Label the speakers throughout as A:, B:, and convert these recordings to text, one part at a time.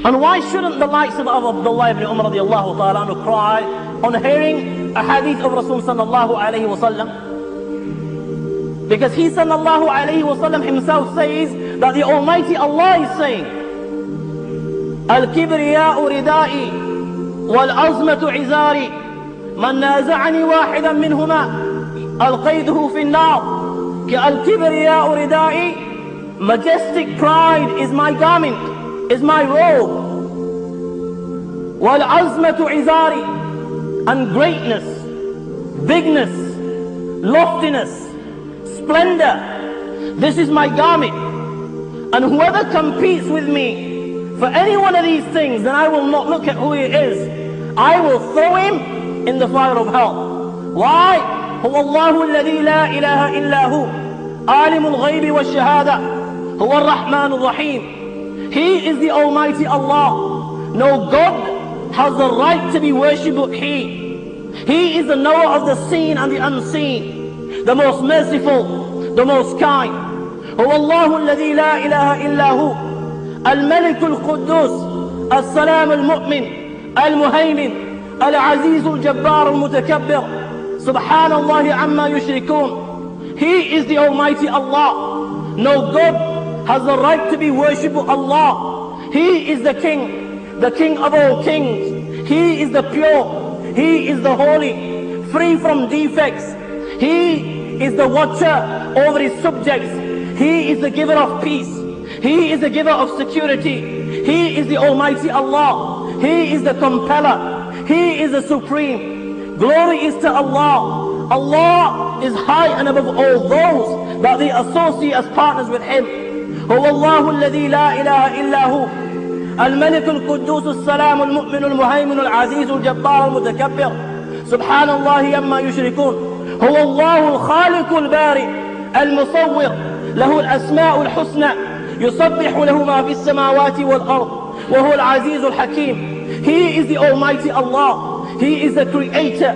A: And why shouldn't the likes of Abdullah ibn Umar radiallahu ta'ala anhu cry on hearing a hadith of Rasul sallallahu alayhi wa sallam? Because he sallallahu alayhi wa sallam himself says that the Almighty Allah is saying, Al-kibriya'u ridai wal-azmatu izari man naza'ani wahidan minhuma alqayduhu fi an-nar. Al-kibriya'u ridai, majestic pride is my garment, is my robe. Wal-azmatu izari, and greatness, bigness, loftiness, splendor, this is my garment. And whoever competes with me for any one of these things, then I will not look at who he is. I will throw him in the fire of hell. Why? هو الله الذي لا إله إلا هو عالم الغيب والشهادة هو الرحمن الرحيم. He is the Almighty Allah. No God has the right to be worshipped but He. He is the knower of the seen and the unseen, the most merciful, the most kind. هو الله الذي لا إله إلا هو الملك القدوس السلام المؤمن المهيمن العزيز الجبار المتكبر سبحان الله عما يشركون. He is the Almighty Allah. No God has the right to be worshipped but Allah. He is the King of all kings. He is the pure, He is the holy, free from defects. He is the watcher over His subjects. He is the giver of peace. He is the giver of security. He is the Almighty Allah. He is the compeller. He is the supreme. Glory is to Allah. Allah is high and above all those that they associate as partners with Him. هو الله الذي لا إله إلا هو الملك القدوس السلام المؤمن المهيمن العزيز الجبار المتكبر سبحان الله عما يشركون. هو الله الخالق البارئ المصور له الأسماء الحسنى يسبح له ما في السماوات والأرض وهو العزيز الحكيم. He is the Almighty Allah. He is the Creator.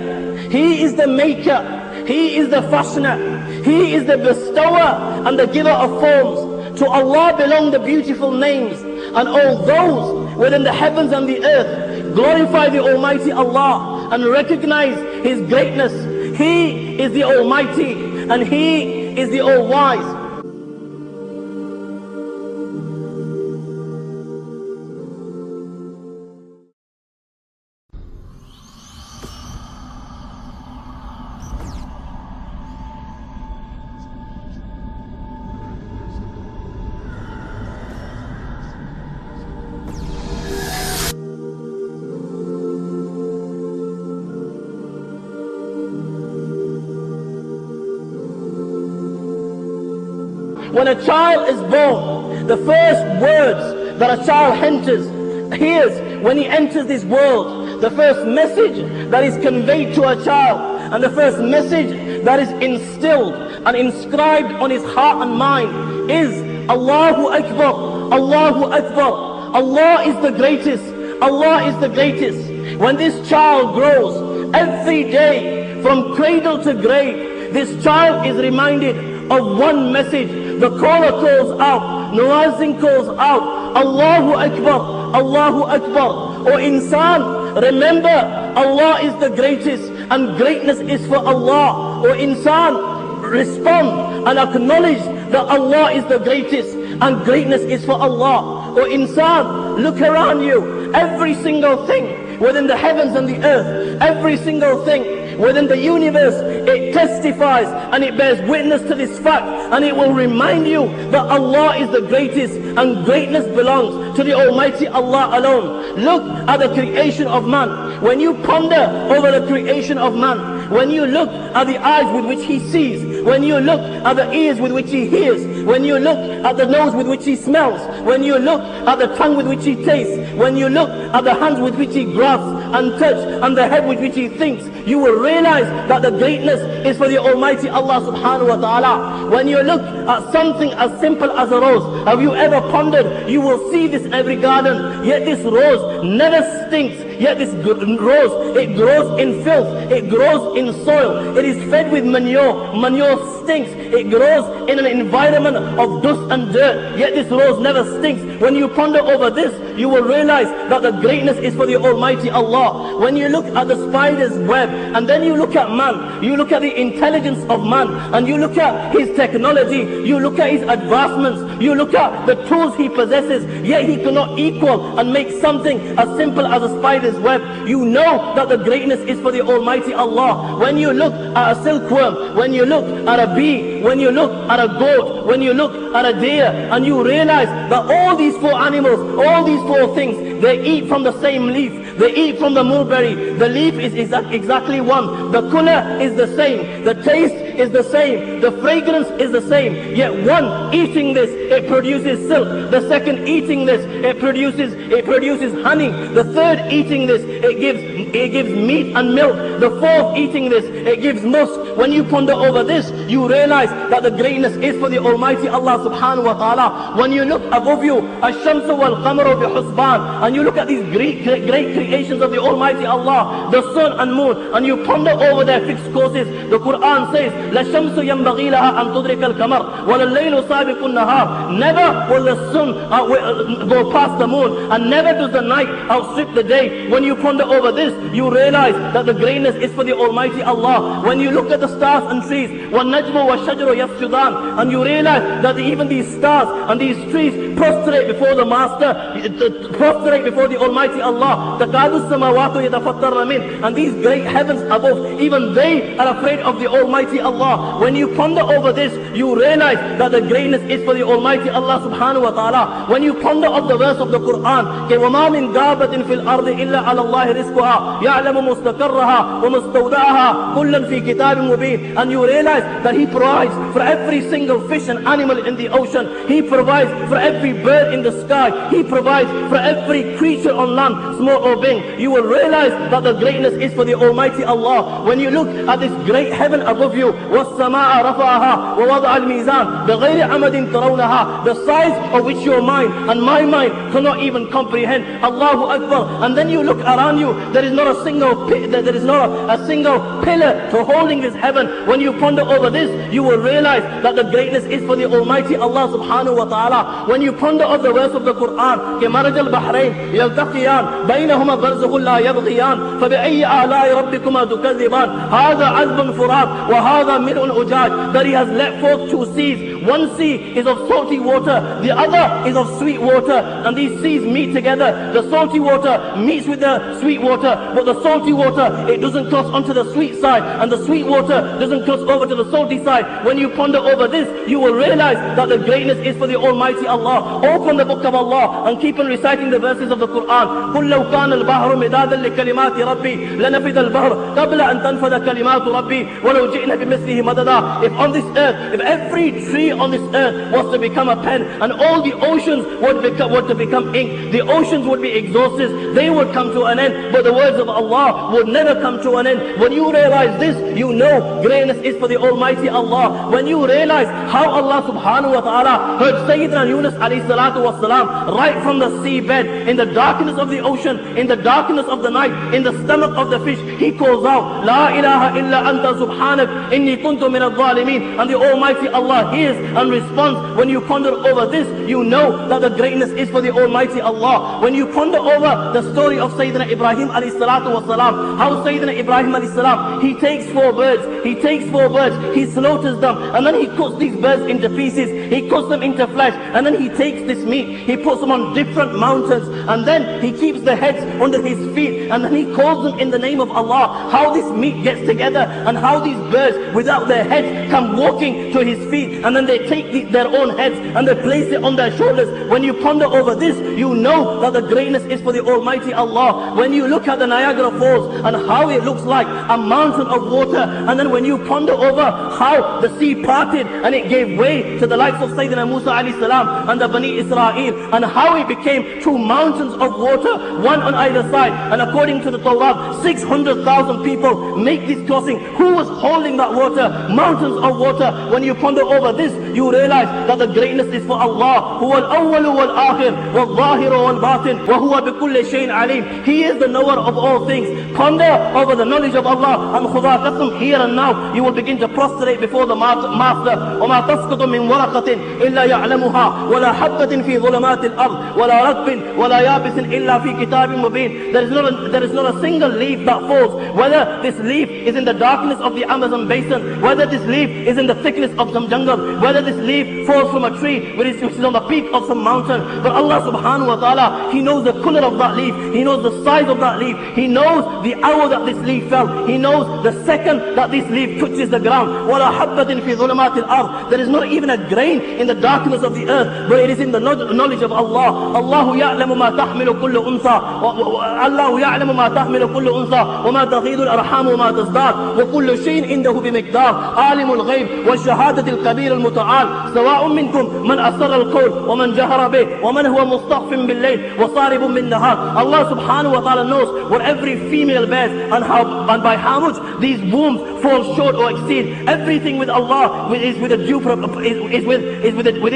A: He is the Maker. He is the Fashioner. He is the Bestower and the Giver of forms. To Allah belong the beautiful names, and all those within the heavens and the earth glorify the Almighty Allah and recognize His greatness. He is the Almighty and He is the All-Wise. When a child is born, the first words that a child hears when he enters this world, the first message that is conveyed to a child, and the first message that is instilled and inscribed on his heart and mind is Allahu Akbar, Allahu Akbar. Allah is the greatest, Allah is the greatest. When this child grows, every day from cradle to grave, this child is reminded of one message. The caller calls out, Muazzin calls out, Allahu Akbar, Allahu Akbar. O insan, remember Allah is the greatest and greatness is for Allah. O insan, respond and acknowledge that Allah is the greatest and greatness is for Allah. O insan, look around you, every single thing within the heavens and the earth, every single thing within the universe, it testifies and it bears witness to this fact, and it will remind you that Allah is the greatest and greatness belongs to the Almighty Allah alone. Look at the creation of man. When you ponder over the creation of man, when you look at the eyes with which he sees, when you look at the ears with which he hears, when you look at the nose with which he smells, when you look at the tongue with which he tastes, when you look at the hands with which he grasps and touch, and the head with which he thinks, you will realize that the greatness is for the Almighty Allah subhanahu wa ta'ala. When you look at something as simple as a rose, have you ever pondered, you will see this in every garden, yet this rose never stinks, yet this rose, it grows in filth, it grows in soil, it is fed with manure, manure stinks, it grows in an environment of dust and dirt, yet this rose never stinks. When you ponder over this, you will realize that the greatness is for the Almighty Allah. When you look at the spider's web, and then you look at man, you look at the intelligence of man, and you look at his technology, you look at his advancements, you look at the tools he possesses, yet he cannot equal and make something as simple as a spider's web. You know that the greatness is for the Almighty Allah. When you look at a silkworm, when you look at a bee, when you look at a goat, when you look at a deer, and you realize that all these four animals, all these four things, they eat from the same leaf. They eat from the mulberry. The leaf is exactly one. The color is the same. The taste is the same. The fragrance is the same. Yet one eating this, it produces silk. The second eating this, it produces honey. The third eating this, it gives meat and milk. The fourth eating this, it gives musk. When you ponder over this, you realize that the greatness is for the Almighty Allah subhanahu wa ta'ala. When you look above you, ash-shamsu wal-qamaru bi-husban, and you look at these great creations of the Almighty Allah, the sun and moon, and you ponder over their fixed courses, the Quran says, لَشَمْسُ يَنْبَغِي لَهَا أَن تُدْرِكَ الْقَمَرَ وَلَلَّيْلُ سَابِقُ النَّهَارِ. Never will the sun go past the moon, and never does the night outstrip the day. When you ponder over this, you realize that the greatness is for the Almighty Allah. When you look at the stars and trees, وَالنَّجْمُ وَالشَّجَرُ يَسْجُدَانِ, and you realize that even these stars and these trees prostrate before the Master, prostrate before the Almighty Allah. تَكَادُ السَّمَاوَاتُ يَتَفَطَّرْنَ مِنْهُ, and these great heavens above, even they are afraid of the Almighty Allah. When you ponder over this, you realize that the greatness is for the Almighty Allah subhanahu wa ta'ala. When you ponder of the verse of the Quran, وَمَا مِنْ دَابَةٍ فِي الْأَرْضِ إِلَّا عَلَى اللَّهِ رِزْقُهَا يَعْلَمُ مُسْتَقَرَّهَا وَمُسْتَوْدَعَهَا كُلًّا فِي كِتَابٍ مُبِينٍ, and you realize that He provides for every single fish and animal in the ocean. He provides for every bird in the sky. He provides for every creature on land, small or big. You will realize that the greatness is for the Almighty Allah. When you look at this great heaven above you, وَالسَّمَاءَ رَفَعَهَا وَوَضَعَ الْمِيزَانَ بِغَيْرِ عَمَدٍ تَرَوْنَهَا, the size of which your mind and my mind cannot even comprehend. Allahu Akbar. And then you look around you, there is not a single pillar to holding this heaven. When you ponder over this, you will realize that the greatness is for the Almighty Allah subhanahu wa ta'ala. When you ponder of the verse of the Quran, كَمَرَجَ الْبَحْرَيْنِ يَلْتَقِيَانِ بَيْنَهُمَا بَرْزَخٌ لَا يَبْغِيَانِ فَبِأَيِّ آلَاءِ رَبِّكُمَا تُكَذِّبَانِ هَذَا عَذْبٌ فُرَاتٌ وَهَذَا مِلْءٌ أُجَاجٌ. That He has let forth two seas. One sea is of salty water, the other is of sweet water, and these seas meet together. The salty water meets with the sweet water, but the salty water, it doesn't cross onto the sweet side, and the sweet water doesn't cross over to the salty side. When you ponder over this, you will realize that the greatness is for the Almighty Allah. Open the book of Allah and keep on reciting the verses of the Quran. قُلْ لَوْ كَانَ الْبَحْرُ مِدَادًا لِكَلِمَاتِ رَبِّي لَنَفِدَ الْبَحْرُ قَبْلَ أَن تَنْفَدَ كَلِمَاتُ رَبِّي وَلَوْ جِئْنَا بِمِثْلِهِ مَدَدًا. If on this earth, if every tree on this earth was to become a pen, and all the oceans were to become ink, the oceans would be exhausted, they would come to an end, but the words of Allah would never come to an end. When you realize this, you know greatness is for the Almighty Allah. When you realize how Allah subhanahu wa ta'ala heard Sayyidina Yunus alayhi salatu was salam right from the seabed, in the darkness of the ocean, in the darkness of the night, in the stomach of the fish, he calls out, La ilaha illa anta subhanak inni kuntu min al-zalimin, and the Almighty Allah hears and responds. When you ponder over this, you know that the greatness is for the Almighty Allah. When you ponder over the story of Sayyidina Ibrahim alayhi salatu was salam, how Sayyidina Ibrahim alayhi salam, he takes four birds, he slaughters them, and then he cuts these birds into pieces, he cuts them into flesh, and then he takes this meat, he puts them on different mountains, and then he keeps the heads under his feet, and then he calls them in the name of Allah. How this meat gets together, and how these birds without their heads come walking to his feet, and then they take their own heads and they place it on their shoulders. When you ponder over this, you know that the greatness is for the Almighty Allah. When you look at the Niagara Falls and how it looks like a mountain of water, and then when you ponder over how the sea parted and it gave way to the likes of Sayyidina Musa alayhi salam and the Bani Israel, and how it became two mountains of water, one on either side, and according to the Torah, 600,000 people make this crossing. Who was holding that water? Mountains of water. When you ponder over this, you realize that the greatness is for Allah. هو الأول والآخر والظاهر والباطن وهو بكل شيء عليم. He is the knower of all things. Ponder over the knowledge of Allah, and Khuda qasam, here and now you will begin to prostrate before the Master. وما تسقط من ورقة إلا يعلمها ولا حبة في ظلمات الأرض ولا رطب ولا يابس إلا في كتاب مبين. There is not a single leaf that falls, whether this leaf is in the darkness of the Amazon basin, whether this leaf is in the thickness of some jungle, whether this leaf falls from a tree which is on the peak of some mountain. But Allah subhanahu wa ta'ala, He knows the color of that leaf, He knows the size of that leaf, He knows the hour that this leaf fell, He knows the second that this leaf touches the ground. وَلَا حَبَّةٍ فِي ظُلُمَاتِ الْأَرْضِ. There is not even a grain in the darkness of the earth, but it is in the knowledge of Allah. الله يعلم ما تحمل كل أنثى الله يعلم ما تحمل كل أنثى وما تغيض الأرحام وما تزداد وكل شيء عنده بمقدار عالم الغيب والشهادة الكبير المتعال سواء منكم من أسر القول ومن جهر به ومن هو مستخف بالليل وصارب بالنهار. Allah subhanahu wa ta'ala knows what every female bears and by how much these wombs fall short or exceed. Everything with Allah is within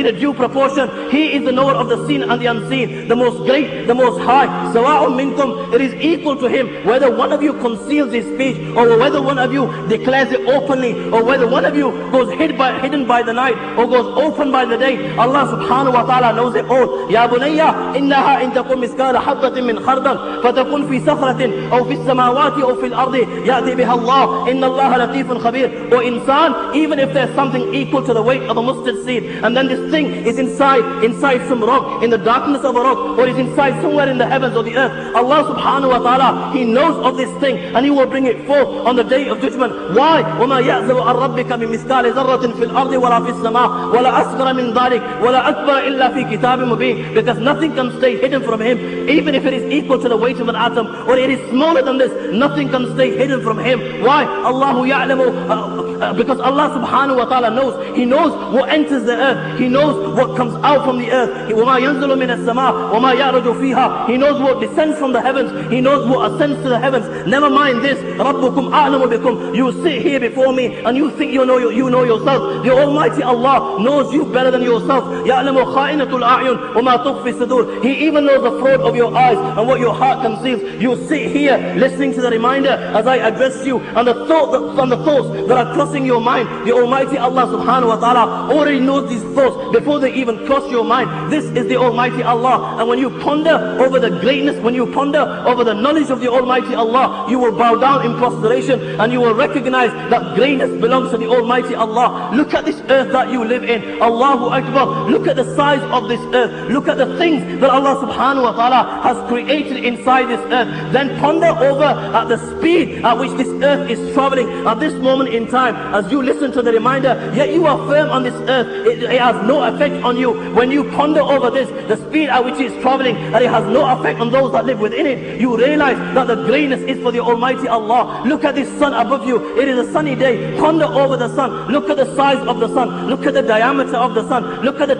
A: a due proportion. He is the knower of the seen and the unseen, the most great, the most high. سواء منكم, it is equal to Him whether one of you conceals his speech or whether one of you declares it openly, or whether one of you goes hidden by the night or goes open by the day. Allah subhanahu wa ta'ala knows it all. يا بني إنها إن تكن مثقال حبة من خردل فتكن في صخرة أو في السماوات أو في الأرض يأتي بها الله إن الله لطيف خبير. Or insan, even if there's something equal to the weight of a mustard seed, and then this thing is inside some rock, in the darkness of a rock, or is inside somewhere in the heavens or the earth, Allah subhanahu wa ta'ala, He knows of this thing, and He will bring it forth on the day of judgment. Why? وَمَا يَعْزَبُ عَنْ رَبِّكَ مِنْ مِثْقَالِ ذَرَّةٍ فِي الْأَرْضِ وَلَا فِي السَّمَاءِ وَلَا أَصْغَرَ مِنْ ذَلِكَ وَلَا أَكْبَرَ إِلَّا فِي كِتَابٍ مُبِينٍ. Because nothing can stay hidden from Him, even if it is equal to the weight of an atom, or it is smaller than this, nothing can stay hidden from Him. Why? Allahu ya'lamu, because Allah subhanahu wa ta'ala knows. He knows what enters the earth, He knows what comes out from the earth. وَمَا يَنزِلُ مِنَ السَّمَاءِ وَمَا يَعْرُجُ فِيهَا. He knows what descends from the heavens, He knows what ascends to the heavens. Never mind this, رَبُّكُمْ أَعْلَمُ بِكُمْ. You sit here before me and you think you know yourself. The Almighty Allah knows you better than yourself. يَعْلَمُ خَائِنَةُ الْأَعْيُنِ وَمَا تُخْفِي الصُّدُورِ. He even knows the fraud of your eyes and what your heart conceals. You sit here listening to the reminder as I address you, and the thoughts that are crossing your mind. The Almighty Allah subhanahu wa ta'ala already knows these thoughts before they even cross your mind. This is the Almighty Allah. And when you ponder over the greatness, when you ponder over the knowledge of the Almighty Allah, you will bow down in prostration and you will recognize that greatness belongs to the Almighty Allah. Look at this earth that you live in. Allahu Akbar. Look at the size of this earth. Look at the things that Allah subhanahu wa ta'ala has created inside this earth. Then ponder over at the speed at which this earth is traveling at this moment in time. As you listen to the reminder, yet you are firm on this earth, it has no effect on you. When you ponder over this, the speed at which it is traveling, and it has no effect on those that live within it, you realize that the greatness is for the Almighty Allah. Look at this sun above you. It is a sunny day. Ponder over the sun. Look at the size of the sun. Look at the diameter of the sun. Look at the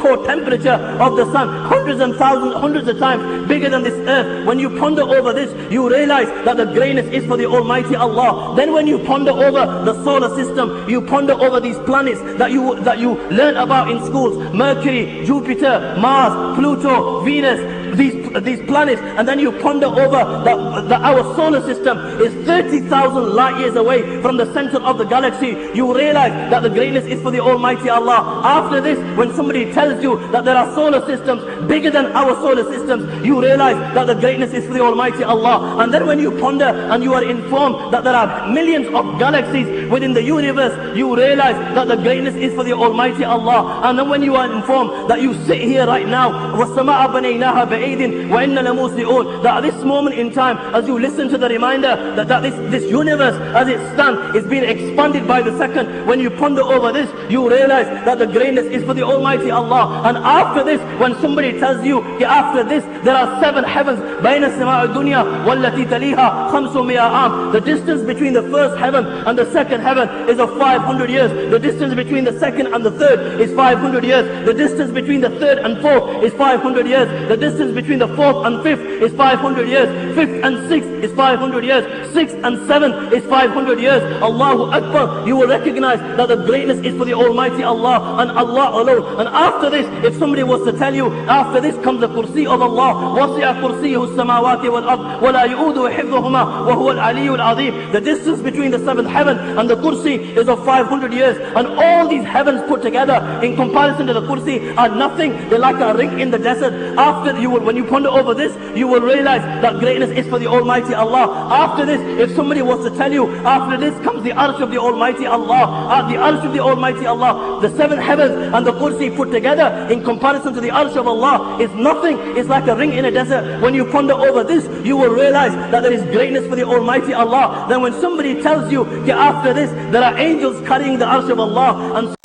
A: core temperature of the sun. Hundreds and thousands, hundreds of times bigger than this earth. When you ponder over this, you realize that the greatness is for the Almighty Allah. Then when you ponder over the solar system, you ponder over these planets that you learn about in schools: Mercury, Jupiter, Mars, Pluto, Venus, these planets, and then you ponder over that our solar system is 30,000 light years away from the center of the galaxy. You realize that the greatness is for the Almighty Allah. After this, when somebody tells you that there are solar systems bigger than our solar systems, you realize that the greatness is for the Almighty Allah. And then when you ponder and you are informed that there are millions of galaxies within the universe, you realize that the greatness is for the Almighty Allah. And then when you are informed that you sit here right now, وَالسَّمَاءَ بَنَيْنَاهَا بِأَيْدٍ وَإِنَّا لَمُوسِعُونَ, that at this moment in time, as you listen to the reminder that this universe as it stands is being expanded by the second, when you ponder over this, you realize that the greatness is for the Almighty Allah. And after this, when somebody tells you, after this, there are 7 heavens, بَيْنَ السَّمَاءِ الدُّنْيَا وَالَّتِي تَلِيهَا 500 عام. The distance between the first heaven and the second heaven is of 500 years. The distance between the second and the third is 500 years. The distance between the third and fourth is 500 years. The distance between the the fourth and fifth is 500 years. Fifth and sixth is 500 years. Sixth and seventh is 500 years. Allahu Akbar. You will recognize that the greatness is for the Almighty Allah and Allah alone. And after this, if somebody was to tell you, after this comes the kursi of Allah. وَسِعَ كُرْسِيهُ السَّمَاوَاتِ وَالْأَرْضِ وَلَا يُؤُودُهُ حِفْظُهُمَا وَهُوَ الْعَلِيُّ الْعَظِيمُ. The distance between the seventh heaven and the kursi is of 500 years. And all these heavens put together in comparison to the kursi are nothing. They're like a ring in the desert. After you will, when you ponder over this, you will realize that greatness is for the Almighty Allah. After this, if somebody was to tell you, after this comes the arsh of the Almighty Allah, the arsh of the Almighty Allah, the seven heavens and the kursi put together in comparison to the arsh of Allah is nothing. It's like a ring in a desert. When you ponder over this, you will realize that there is greatness for the Almighty Allah. Then when somebody tells you that after this there are angels carrying the arsh of Allah, and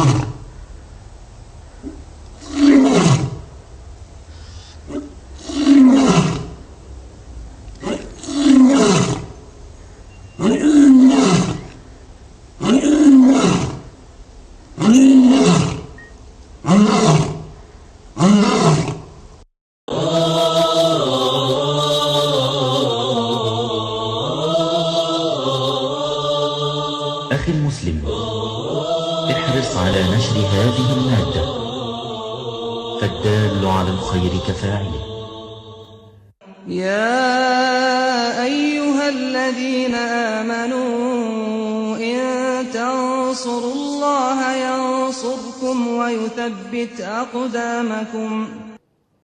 B: أخي المسلم، احرص على نشر هذه المادة، فالدال على الخير كفاعله.
C: يا أيها الذين آمنوا إن تنصروا الله ينصركم ويثبت أقدامكم